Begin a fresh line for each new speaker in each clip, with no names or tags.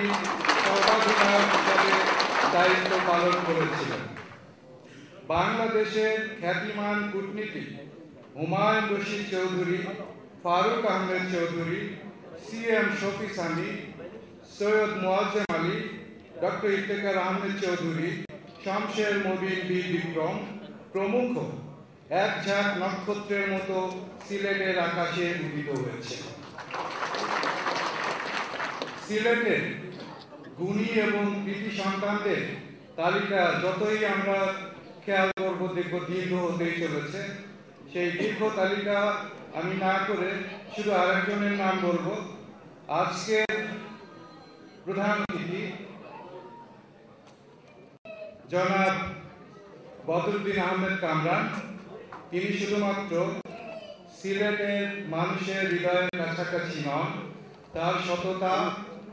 তিনি সর্বাধিনায়ক হিসাবে দায়িত্ব পালন করেছিলেন। বাংলাদেশের খ্যাতিমান কূটনীতিক হুমায়ুন রশিদ চৌধুরী, ফারুক আহমেদ চৌধুরী, CM শফি সানি, সৈয়দ মোয়াজ্জেম আলী, ডক্টর ইফতেখার আহমেদ চৌধুরী, শামশের মবিন বীর বিক্রম প্রমুখ এক ঝাঁক নক্ষত্রের মতো সিলেটের আকাশে উদিত হয়েছে। সিলেটের গুণী এবং কৃতি সন্তানদের তালিকা যতই আমরা খেয়াল করব দেখব দীর্ঘ হতেই চলেছে। সেই দীর্ঘ তালিকা আমি না করে শুধু আরেকজনের নাম বলবো। আজকের প্রধান অতিথি জনাব বদরুদ্দিন আহমেদ কামরান, তিনি শুধুমাত্র সিলেটের মানুষের হৃদয়ের কাছাকাছি নন, তার সততা,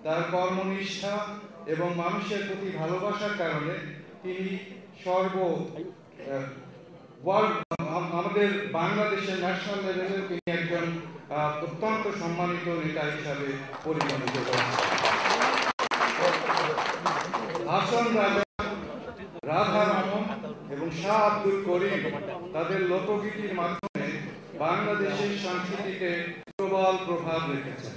তার কর্মনিষ্ঠা এবং মানুষের প্রতি ভালোবাসার কারণে তিনি আমাদের বাংলাদেশের ন্যাশনাল লেভেলের তিনি একজন অত্যন্ত সম্মানিত নেতা হিসাবে পরিগণিত করেছেন। হাসান রাজা, রাধা রামন এবং শাহ আব্দুল করিম তাদের লোকগীতির মাধ্যমে বাংলাদেশের সংস্কৃতিতে প্রবল প্রভাব রেখেছেন।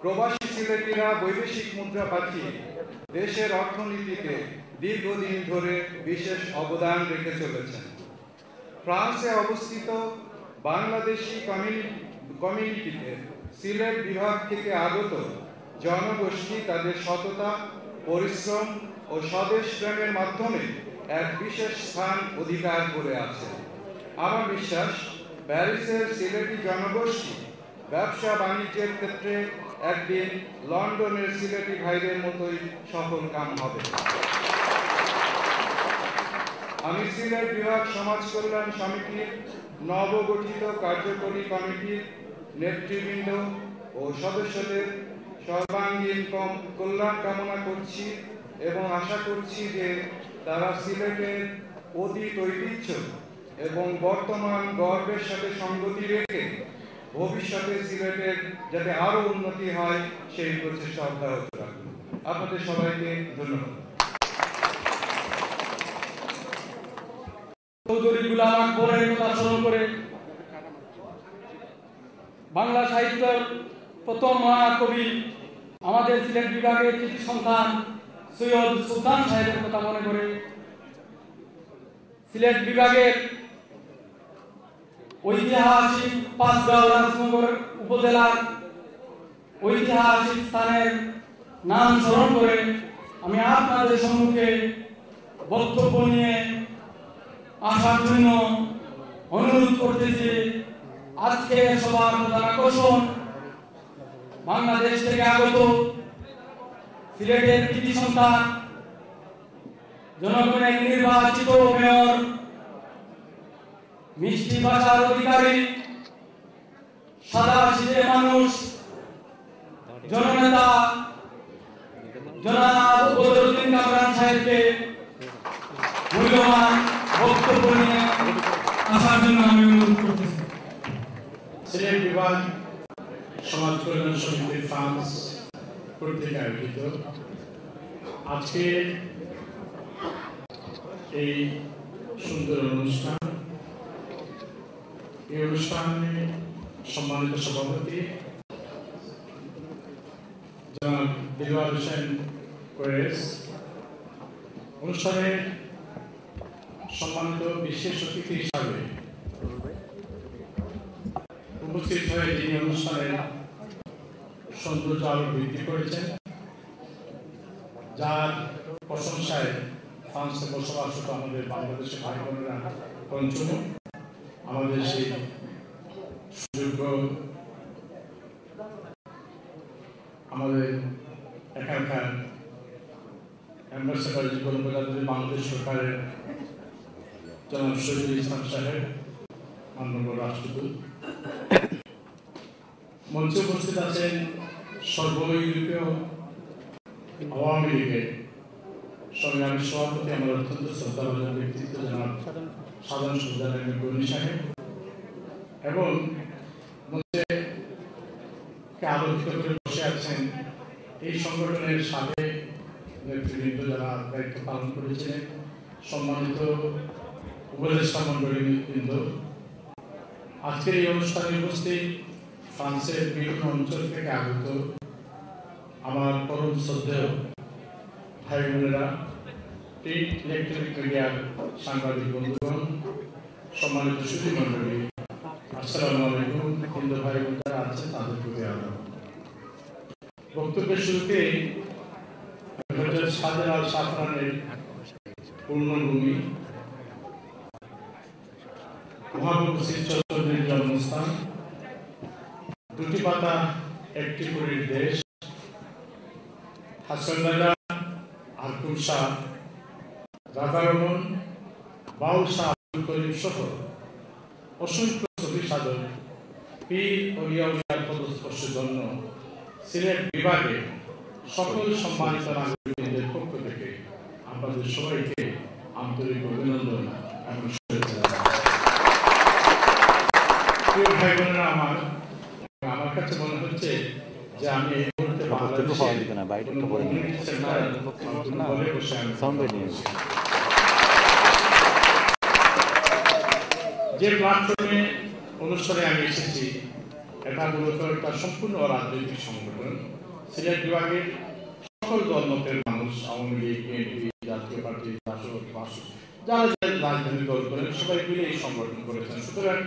প্রবাসী সিলেটিরা বৈদেশিক মুদ্রা পাঠিয়ে দেশের অর্থনীতিতে দীর্ঘদিন ধরে বিশেষ অবদান রেখে চলেছেন। ফ্রান্সে অবস্থিত বাংলাদেশি কমিউনিটিতে সিলেট বিভাগ থেকে আগত জনগোষ্ঠী তাদের সততা, পরিশ্রম ও স্বদেশ প্রেমের মাধ্যমে এক বিশেষ স্থান অধিকার করে আছে। আমার বিশ্বাস প্যারিসের সিলেটি জনগোষ্ঠী ব্যবসা বাণিজ্যের ক্ষেত্রে একদিন লন্ডনের সিলেটি ভাইদের মতোই সফল কাম হবে। আমি সিলেট বিভাগ সমাজ কল্যাণ সমিতির নবগঠিত কার্যকরী কমিটির নেতৃবৃন্দ ও সদস্যদের সর্বাঙ্গীন কল্যাণ কামনা করছি এবং আশা করছি যে তারা সিলেটের অতীত ঐতিহ্য এবং বর্তমান গর্বের সাথে সঙ্গতি রেখে ভবিষ্যতে সিলেটের যাতে আরো উন্নতি হয় সেই প্রচেষ্টা অব্যাহত রাখবেন। আপনাদের সবাইকে ধন্যবাদ।
চৌধুরী গুলাম আকবরের কথা স্মরণ করে বাংলা সাহিত্যের প্রথম মহাকবি আমাদের সিলেট বিভাগের কৃতি সন্তান সৈয়দ সুলতান সাহেবের কথা মনে করে সিলেট বিভাগের ঐতিহাসিক পাঁচগাঁও রাজনগর উপজেলার ঐতিহাসিক স্থানের নাম স্মরণ করে আমি আপনাদের সম্মুখে বক্তব্য নিয়ে আসার জন্য অনুরোধ করতেছি। আজকে সবার প্রধান আকর্ষণ বাংলাদেশ থেকে আগত সিলেটের কৃতি সন্তান জনগণের নির্বাচিত মেয়র, মিষ্টি ভাষার অধিকারী, সাদা শীতের মানুষ, জননেতা জনাব বদরুদ্দিন কামরান সাহেবকে মূল্যবান বক্তব্য নিয়ে আসার জন্য আমি অনুরোধ করতেছি।
সিলেট বিভাগ সমাজ কল্যাণ সমিতি ফ্রান্স কর্তৃক আয়োজিত আজকে এই সুন্দর অনুষ্ঠান, এই অনুষ্ঠানে সম্মানিত সভাপতি জনাব দিলওয়ার হোসেন কোয়েস, অনুষ্ঠানে সম্মানিত বিশেষ অতিথি হিসাবে উপস্থিত হয়ে যিনি অনুষ্ঠানের সৌন্দর্য আরো বৃদ্ধি করেছেন, যার প্রশংসায় ফ্রান্সে বসবাসরত আমাদের বাংলাদেশের ভাই বোনেরা পঞ্চমুখ, আমাদের সেই সুযোগ্য আমাদের এখানকার অ্যাম্বাসেডর জীবন প্রজাতন্ত্রী বাংলাদেশ সরকারের জনাব শহীদুল ইসলাম সাহেব, মাননীয় রাষ্ট্রদূত, মঞ্চে উপস্থিত আছেন সর্ব ইউরোপীয় আওয়ামী লীগের সংগ্রামী সভাপতি, আমার অত্যন্ত শ্রদ্ধাভাজন ব্যক্তিত্ব জনাব সাধারণ সম্পাদক গনি সাহেব, এবং মঞ্চে আলোকিত করে বসে আছেন এই সংগঠনের সাবেক নেতৃবৃন্দ যারা দায়িত্ব পালন করেছিলেন, সম্মানিত উপদেষ্টা মন্ডলীবৃন্দ, আজকের এই অনুষ্ঠানে উপস্থিত ফ্রান্সের বিভিন্ন অঞ্চল থেকে আগত আমার পরম শ্রদ্ধেয় ভাই বোনেরা, প্রিন্ট ইলেকট্রনিক মিডিয়ার সাংবাদিক বন্ধুগণ, সম্মানিত সুধী মন্ডলী, আসসালামু আলাইকুম। হিন্দু ভাই বোন যারা আছেন তাদের প্রতি আদব। বক্তব্যের শুরুতে সাজের আল সাফরানের পূর্ণভূমি মহাপ্রভু শ্রী চৈতন্যের জন্মস্থান, দুটি পাতা একটি কুড়ির দেশ, হাসন রাজা, আরকুম শাহ, রাজা রমন, বাউল শাহ আব্দুল করিম সহ অসংখ্য ছবি সাধক পীর ওলিয়া উলিয়ার পদস্পর্শের জন্য সিলেট বিভাগে সকল সম্মানিত নাগরিকদের পক্ষ থেকে আপনাদের সবাইকে আন্তরিক অভিনন্দন এবং শুভেচ্ছা। প্রিয় ভাই বোনেরা, আমার কাছে মনে হচ্ছে যে আমি এই মুহূর্তে যে প্ল্যাটফর্মে অনুষ্ঠানে আমি এসেছি, এটা মূলত একটা সম্পূর্ণ রাজনৈতিক সংগঠন। সিলেট বিভাগের সকল দলমতের মানুষ, আওয়ামী লীগ, বিএনপি, জাতীয় পার্টি, যারা রাজনৈতিক দল করেন সবাই মিলে এই সংগঠন করেছেন। সুতরাং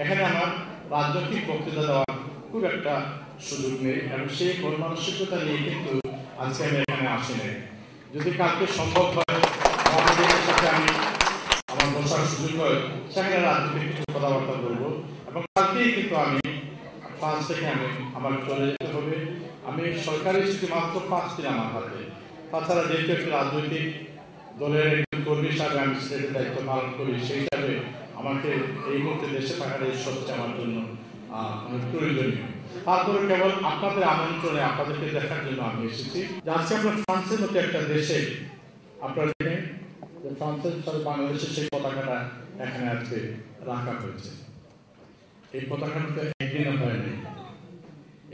এখানে আমার রাজনৈতিক বক্তৃতা দেওয়ার খুব একটা সুযোগ নেই এবং সেই মন মানসিকতা নিয়ে কিন্তু আজকে আমি এখানে আসি নাই। যদি কালকে সম্ভব হয় আমাদের সাথে আমি আমার বসার সুযোগ হয়, সেখানে রাজনৈতিক কিছু কথাবার্তা বলবো এবং কালকেই কিন্তু আমি ফ্রান্স থেকে আমার চলে যেতে হবে। আমি সরকারি ছুটি মাত্র 5 দিন আমার হাতে। তাছাড়া যেহেতু একটি রাজনৈতিক দলের একজন কর্মী হিসাবে আমি সিলেটের দায়িত্ব পালন করি, সেই হিসাবে আমাকে এই মুহূর্তে দেশে থাকার এই সবচেয়ে আমার জন্য অনেক প্রয়োজনীয়। তারপরে কেবল আপনাদের আমন্ত্রণে আপনাদেরকে দেখার জন্য আমি এসেছি। আজকে আমরা ফ্রান্সের মতো একটা দেশে আপনারা দেখেন যে ফ্রান্সের সাথে বাংলাদেশের সেই পতাকাটা এখানে আজকে রাখা হয়েছে। এই পতাকাটা তো একদিনে হয়নি,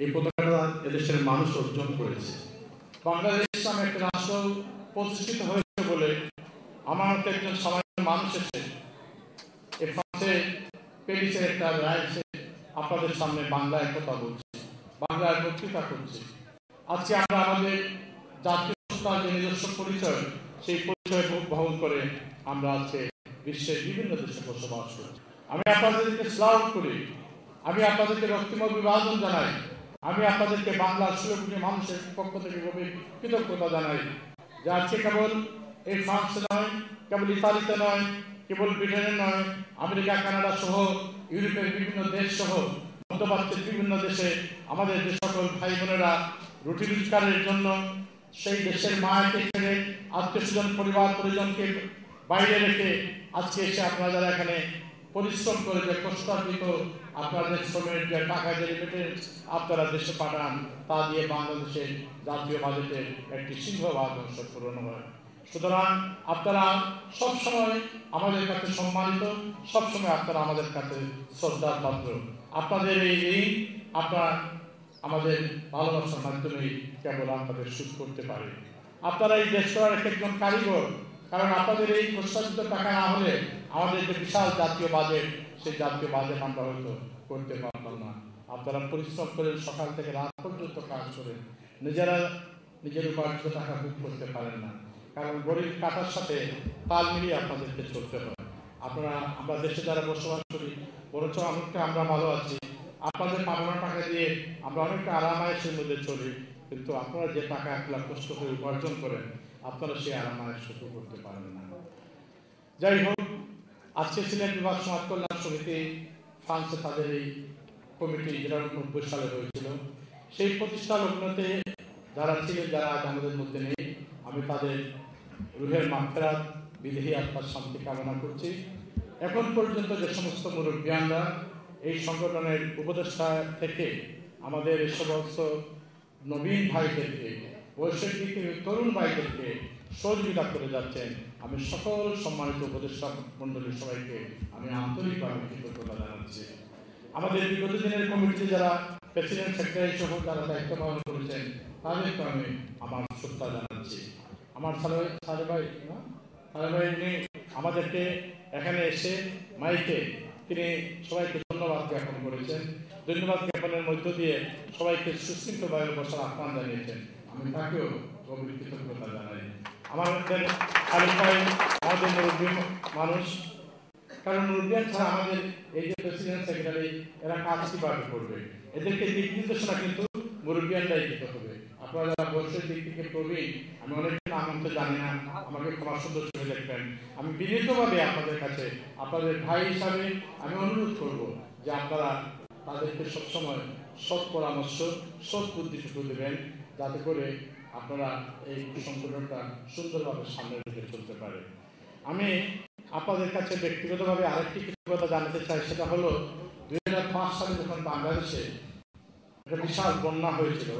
এই পতাকাটা এদেশের মানুষ অর্জন করেছে। বাংলাদেশ নামে একটা রাষ্ট্র প্রতিষ্ঠিত হয়েছে বলে আমার মতো একজন সামান্য মানুষ এসে এই ফ্রান্সে প্যারিসের একটা রায় এসে আপনাদের সামনে বাংলায় কথা বলছি, বাংলায় বক্তৃতা করছি। আজকে আমরা আমাদের জাতীয় সত্তার যে নিজস্ব পরিচয়, সেই পরিচয় বহন করে আমরা আজকে বিশ্বের বিভিন্ন দেশে বসবাস করি। আমি আপনাদেরকে স্লাউট করি, আমি আপনাদেরকে রক্তিম অভিবাদন জানাই, আমি আপনাদেরকে বাংলার 16 কোটি মানুষের পক্ষ থেকে গভীর কৃতজ্ঞতা জানাই যে আজকে কেবল এই ফ্রান্সে নয়, কেবল ইতালিতে নয়, কেবল ব্রিটেনে নয়, আমেরিকা, কানাডা সহ ইউরোপের বিভিন্ন দেশ সহ মধ্যপ্রাচ্যের বিভিন্ন দেশে আমাদের যে সকল ভাই বোনেরা রুটি রোজগারের জন্য সেই দেশের মায়াকে ছেড়ে আত্মীয়স্বজন, পরিবার পরিজনকে বাইরে রেখে আজকে এসে আপনারা যারা এখানে পরিশ্রম করে যে কষ্টার্জিত আপনাদের শ্রমের যে টাকা যে রেমিটেন্স আপনারা দেশে পাঠান, তা দিয়ে বাংলাদেশের জাতীয় বাজেটে একটি সিংহভাগ অংশ পূরণ হয়। সুতরাং আপনারা সবসময় আমাদের কাছে সম্মানিত, সবসময় আপনারা আমাদের কাছে শ্রদ্ধার পাত্র। আপনাদের এই ঋণ আপনারা আমাদের ভালোবাসার মাধ্যমেই কেবল আপনাদের শোধ করতে পারে। আপনারা এই দেশ করার একজন কারিগর, কারণ আপনাদের এই প্রস্তাবিত টাকা না হলে আমাদের যে বিশাল জাতীয় বাজেট, সেই জাতীয় বাজেট আমরা হয়তো করতে পারতাম না। আপনারা পরিশ্রম করেন, সকাল থেকে রাত পর্যন্ত কাজ করেন, নিজের উপার্জিত টাকা ভোগ করতে পারেন না, কারণ গরিব কাটার সাথে তাল মিলিয়ে আপনাদেরকে চলতে হয়। আমরা দেশে যারা বসবাস করি, বরঞ্চ অনেকটা আমরা ভালো আছি। আপনাদের পাওনা টাকা দিয়ে আমরা অনেকটা আরামায়েশের মধ্যে চলি, কিন্তু আপনারা যে টাকা 1 লাখ কষ্ট করে উপার্জন করেন, আপনারা সেই আরামায়েশ সুযোগ করতে পারেন না। যাই হোক, আজকে সিলেট বিভাগ সমাজ কল্যাণ সমিতি ফ্রান্সে তাদের এই কমিটি, যেটা 90 সালে হয়েছিল, সেই প্রতিষ্ঠা লগ্নতে যারা ছিলেন, যারা আজ আমাদের মধ্যে নেই, আমি তাদের রুহের মাগফিরাত, বিদেহী আত্মার শান্তি কামনা করছি। এখন পর্যন্ত যে সমস্ত মুরব্বিয়ানরা এই সংগঠনের উপদেষ্টা থেকে আমাদের এই সমস্ত নবীন ভাইদেরকে, বৈশ্বিক তরুণ ভাইদেরকে সহযোগিতা করে যাচ্ছেন, আমি সকল সম্মানিত উপদেষ্টা মণ্ডলীর সবাইকে আমি আন্তরিকভাবে কৃতজ্ঞতা জানাচ্ছি। আমাদের বিগত দিনের কমিটিতে যারা প্রেসিডেন্ট, সেক্রেটারি সহ যারা দায়িত্ব পালন করেছেন, তাদেরকে আমি আমার শ্রদ্ধা জানাচ্ছি। আমার সালে ভাই উনি আমাদেরকে এখানে এসে মাইকে তিনি সবাইকে ধন্যবাদ জ্ঞাপন করেছেন। ধন্যবাদ জ্ঞাপনের মধ্য দিয়ে সবাইকে সুশৃঙ্খলভাবে বসার আহ্বান জানিয়েছেন। আমি তাকেও গভীর কৃতজ্ঞতা জানাই। আমাদের আলিম ভাই আমাদের মুরব্বী মানুষ, কারণ মুরব্বিয়ান ছাড়া আমাদের এই যে প্রেসিডেন্ট সেক্রেটারি এরা কাজ কিভাবে করবে? এদেরকে দিক নির্দেশনা কিন্তু মুরব্বিয়ানরাই দিতে হবে। আপনারা যারা বয়সের দিক থেকে প্রবীণ, আমি অনেকদিন নাম তো জানি না, আমাকে ক্ষমা সুন্দর চোখে দেখবেন। আমি বিনীতভাবে আপনাদের কাছে আপনাদের ভাই হিসাবে আমি অনুরোধ করব যে আপনারা তাদেরকে সবসময় সৎ পরামর্শ, সৎ বুদ্ধিটুকু দেবেন, যাতে করে আপনারা এই সংগঠনটা সুন্দরভাবে সামনে রেখে চলতে পারে। আমি আপনাদের কাছে ব্যক্তিগতভাবে আরেকটি কথা জানাতে চাই, সেটা হলো 2005 সালে যখন বাংলাদেশে একটা বিশাল বন্যা হয়েছিল,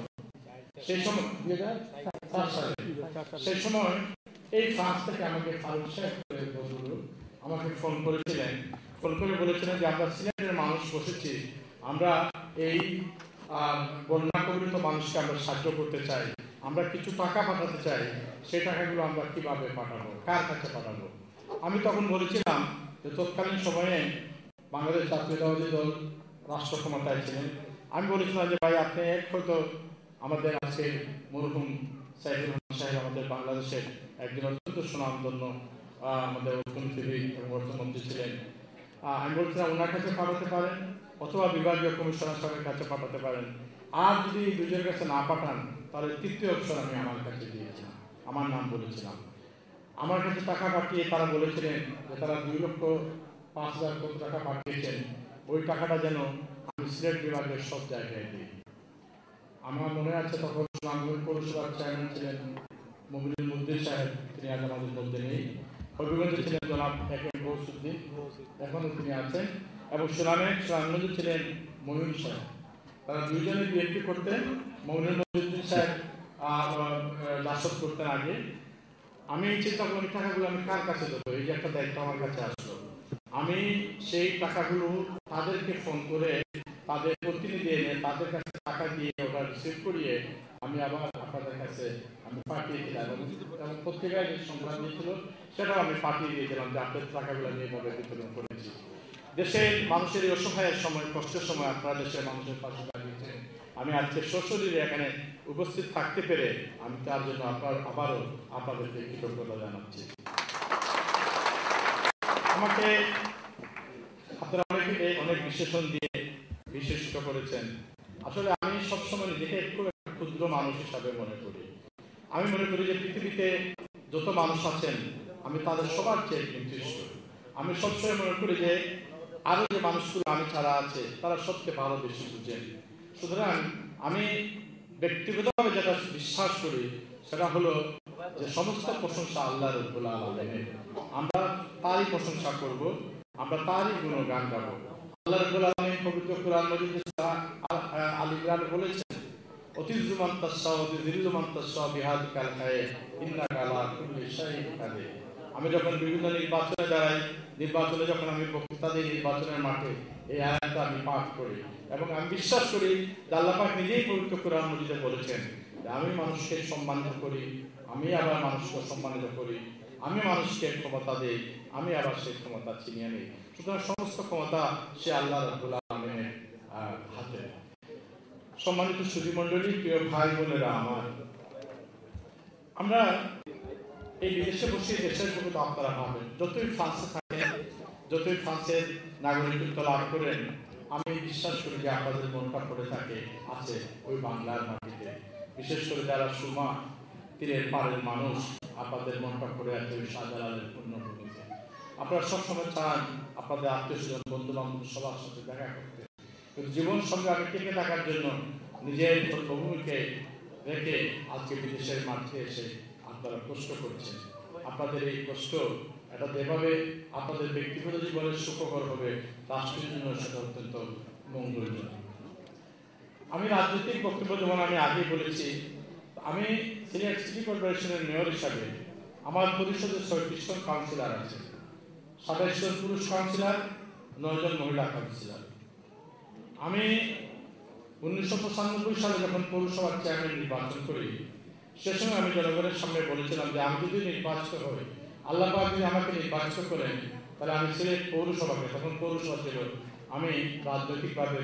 সেই সময় 2004 সালে সেই সময় এই ফ্রান্স থেকে আমাকে ফারুক শেখ আমাকে ফোন করেছিলেন। ফোন করে বলেছিলেন যে আমরা সিলেটের মানুষ বসেছি, আমরা এই বন্যা কবলিত মানুষকে আমরা সাহায্য করতে চাই, আমরা কিছু টাকা পাঠাতে চাই, সেই টাকাগুলো আমরা কিভাবে পাঠাবো, কার কাছে পাঠাবো? আমি তখন বলেছিলাম যে তৎকালীন সময়ে বাংলাদেশ জাতীয়তাবাদী দল রাষ্ট্র ক্ষমতায় ছিলেন। আমি বলেছিলাম যে ভাই আপনি হয়তো আমাদের আজকে মরহুম সাইফুর রহমান সাহেব আমাদের বাংলাদেশের একজন অত্যন্ত সুনামধন্য আমাদের অর্থনীতিবিদ এবং অর্থমন্ত্রী ছিলেন। আমি বলছিলাম ওনার কাছে পাঠাতে পারেন, অথবা বিভাগীয় কমিশনার সাহেবের কাছে পাঠাতে পারেন। আর যদি দুজনের কাছে না পাঠান তাহলে তৃতীয় অপশন আমি আমার কাছে দিয়েছিলাম, আমার নাম বলেছিলাম। আমার কাছে টাকা পাঠিয়ে তারা বলেছিলেন যে তারা 2,05,000 কত টাকা পাঠিয়েছেন, ওই টাকাটা যেন আমি সিলেট বিভাগের সব জায়গায় দিই। আমার মনে আছে তখন সুনামগঞ্জ পৌরসভার চেয়ারম্যান ছিলেন মুমিনুল মুদ্দির সাহেব, তিনি আজ আমাদের মধ্যে নেই। হবিগঞ্জে ছিলেন জনাব একেম গৌসুদ্দিন, এখনও তিনি আছেন। এবং সুনামগঞ্জে ছিলেন মহিউল সাহেব। তারা দুইজনে বিএনপি করতেন। মুমিনুল মুদ্দিন সাহেব রাজস্ব করতেন আগে। আমি চিন্তা করি টাকাগুলো আমি কার কাছে দেবো, এই যে একটা দায়িত্ব আমার কাছে আসলো। আমি সেই টাকাগুলো তাদেরকে ফোন করে তাদের প্রতিনিধি এনে তাদের কাছে টাকা দিয়ে ওটা রিসিভ করিয়ে আমি আবার আপনাদের কাছে আমি পাঠিয়ে দিলাম, এবং পত্রিকায় যে সংবাদ দিয়েছিল সেটাও আমি পাঠিয়ে দিয়েছিলাম যে আপনাদের টাকাগুলো আমি এভাবে বিতরণ করেছি। দেশের মানুষের এই অসহায়ের সময়, কষ্টের সময় আপনারা দেশের মানুষের পাশে দাঁড়িয়েছেন। আমি আজকে সশরীরে এখানে উপস্থিত থাকতে পেরে আমি তার জন্য আবারও আপনাদেরকে কৃতজ্ঞতা জানাচ্ছি। আমাকে আপনারা অনেক বিশেষণ দিয়ে বিশেষিত করেছেন। আসলে আমি সবসময় নিজেকে একটু ক্ষুদ্র মানুষ হিসাবে মনে করি। আমি মনে করি যে পৃথিবীতে যত মানুষ আছেন আমি তাদের সবার চেয়ে নির্দিষ্ট। আমি সবসময় মনে করি যে আরো যে মানুষগুলো আমি ছাড়া আছে তারা সবচেয়ে ভালো বেশি বুঝেন। সুতরাং আমি ব্যক্তিগতভাবে যেটা বিশ্বাস করি সেটা হলো যে সমস্ত প্রশংসা আল্লাহ রাব্বুল আলামিনের। আমরা তারই প্রশংসা করব, আমরা তারই গুণগান গাবো। আল্লাহ রাব্বুল আলামিন পবিত্র কোরআন মাজিদে সূরা আল ইমরান বলেছেন, অতিযু মান তাশা ওয়া তুযিল্লু মান তাশা বিহাদিকাল খায়র ইন্নাকা আলা কুল্লি শাইইন কাদির। আমি যখন বিভিন্ন নির্বাচনে দাঁড়াই, নির্বাচনে যখন আমি বক্তৃতা দিই নির্বাচনের মাঠে, এই আয়াতটা আমি পাঠ করি এবং আমি বিশ্বাস করি যে আল্লাহ পাক নিজেই পবিত্র কোরআন মাজিদে বলেছেন যে আমি মানুষকে সম্মানিত করি, আমি আবার মানুষকে সম্মানিত করি, আমি মানুষকে ক্ষমতা দেই, আমি আবার সেই ক্ষমতা ছিনিয়ে নিই। সুতরাং সমস্ত ক্ষমতা সে আল্লাহ রাব্বুল আলামিনের হাতে। সম্মানিত সুধীমণ্ডলী, প্রিয় ভাই বোনেরা আমার, আমরা এই বিদেশে বসে দেশের কথা তো আপনারা ভাবেন, যতই ফ্রান্সে থাকেন, যতই ফ্রান্সের নাগরিকত্ব লাভ করেন, আমি বিশ্বাস করি যে আপনাদের মনটা পড়ে থাকে আছে ওই বাংলার মাটিতে। বিশেষ করে যারা সুরমা তীরের পাড়ের মানুষ, আপনাদের মনটা পড়ে আছে ওই শাহজালালের পূর্ণভূমিতে। আপনারা সবসময় চান আপনাদের আত্মীয় স্বজন, বন্ধু বান্ধব সবার সাথে দেখা করতে, কিন্তু জীবন সঙ্গে আমি টিকে থাকার জন্য নিজের জন্মভূমিকে রেখে আজকে বিদেশের মাঠে এসে আপনারা কষ্ট করছেন। আপনাদের এই কষ্ট এটা যেভাবে আপনাদের ব্যক্তিগত জীবনের সুখকর হবে, রাষ্ট্রের জন্য সেটা অত্যন্ত মঙ্গলজনক। আমি রাজনৈতিক বক্তব্য যেমন আমি আগেই বলেছি, আমি সিলেট সিটি কর্পোরেশনের মেয়র হিসাবে আমার পরিষদের 36 জন কাউন্সিলর আছে, 27 জন পুরুষ কাউন্সিলর, 9 জন মহিলা কাউন্সিলর। আমি 1995 সালে যখন পৌরসভার চেয়ারম্যান নির্বাচন করি, সে সময় আমি জনগণের সামনে বলেছিলাম যে আমি যদি নির্বাচিত হই, আল্লাহ পাক যদি আমাকে নির্বাচিত করেন, তাহলে আমি সিলেট পৌরসভাকে, তখন পৌরসভা ছিল, আমি রাজনৈতিকভাবে